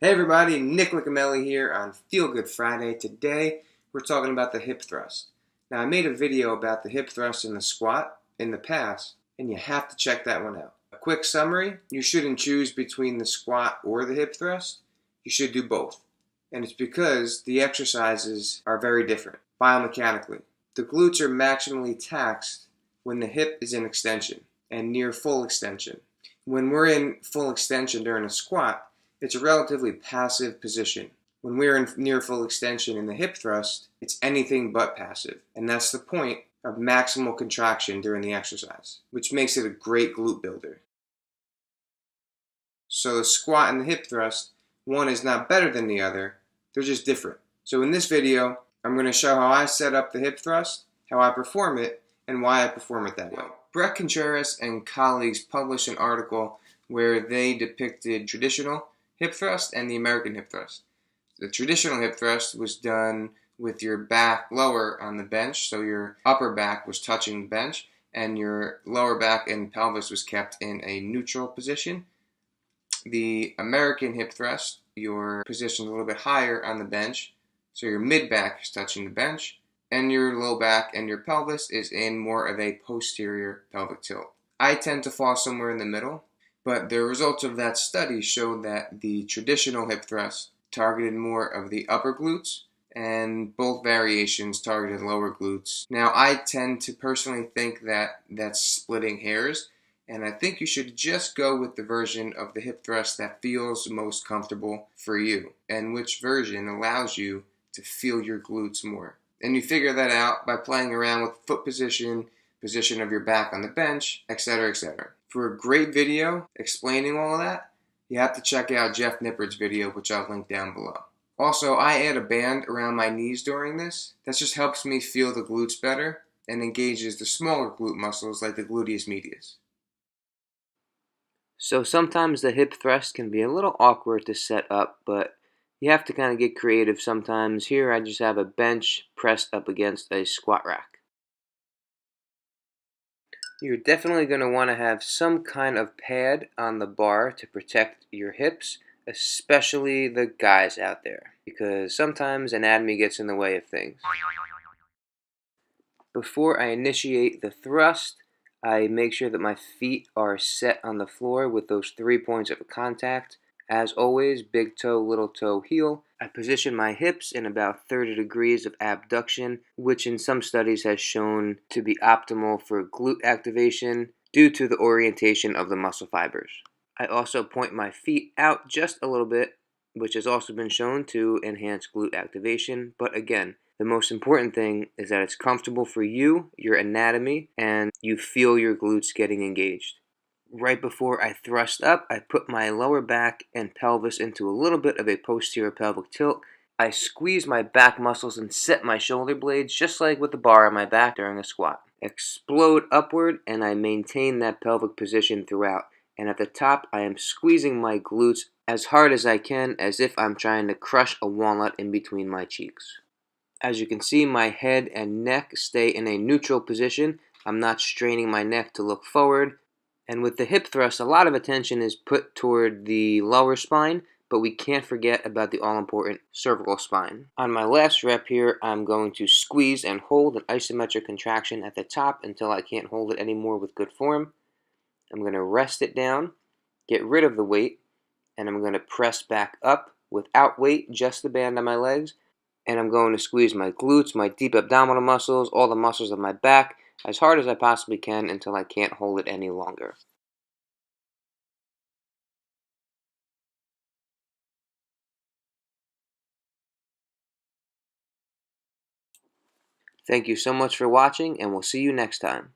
Hey everybody, Nick Licameli here on Feel Good Friday. Today we're talking about the hip thrust. Now I made a video about the hip thrust in the squat in the past, and you have to check that one out. A quick summary, you shouldn't choose between the squat or the hip thrust. You should do both. And it's because the exercises are very different biomechanically. The glutes are maximally taxed when the hip is in extension and near full extension. When we're in full extension during a squat, it's a relatively passive position. When we're in near full extension in the hip thrust, it's anything but passive. And that's the point of maximal contraction during the exercise, which makes it a great glute builder. So the squat and the hip thrust, one is not better than the other, they're just different. So in this video, I'm going to show how I set up the hip thrust, how I perform it, and why I perform it that way. Brett Contreras and colleagues published an article where they depicted traditional hip thrust and the American hip thrust. The traditional hip thrust was done with your back lower on the bench, so your upper back was touching the bench, and your lower back and pelvis was kept in a neutral position. The American hip thrust, your position is a little bit higher on the bench, so your mid back is touching the bench, and your low back and your pelvis is in more of a posterior pelvic tilt. I tend to fall somewhere in the middle, but the results of that study showed that the traditional hip thrust targeted more of the upper glutes, and both variations targeted lower glutes. Now, I tend to personally think that that's splitting hairs, and I think you should just go with the version of the hip thrust that feels most comfortable for you, and which version allows you to feel your glutes more. And you figure that out by playing around with foot position of your back on the bench, etc., etc. For a great video explaining all of that, you have to check out Jeff Nippard's video, which I'll link down below. Also, I add a band around my knees during this. That just helps me feel the glutes better and engages the smaller glute muscles like the gluteus medius. So sometimes the hip thrust can be a little awkward to set up, but you have to kind of get creative sometimes. Here I just have a bench pressed up against a squat rack. You're definitely going to want to have some kind of pad on the bar to protect your hips, especially the guys out there, because sometimes anatomy gets in the way of things. Before I initiate the thrust, I make sure that my feet are set on the floor with those 3 points of contact. As always, big toe, little toe, heel. I position my hips in about 30 degrees of abduction, which in some studies has shown to be optimal for glute activation due to the orientation of the muscle fibers. I also point my feet out just a little bit, which has also been shown to enhance glute activation, but again, the most important thing is that it's comfortable for you, your anatomy, and you feel your glutes getting engaged. Right before I thrust up, I put my lower back and pelvis into a little bit of a posterior pelvic tilt. I squeeze my back muscles and set my shoulder blades just like with the bar on my back during a squat. Explode upward and I maintain that pelvic position throughout. And at the top, I am squeezing my glutes as hard as I can as if I'm trying to crush a walnut in between my cheeks. As you can see, my head and neck stay in a neutral position. I'm not straining my neck to look forward. And with the hip thrust, a lot of attention is put toward the lower spine, but we can't forget about the all-important cervical spine. On my last rep here, I'm going to squeeze and hold an isometric contraction at the top until I can't hold it anymore with good form. I'm going to rest it down, get rid of the weight, and I'm going to press back up without weight, just the band on my legs. And I'm going to squeeze my glutes, my deep abdominal muscles, all the muscles of my back, as hard as I possibly can until I can't hold it any longer. Thank you so much for watching, and we'll see you next time.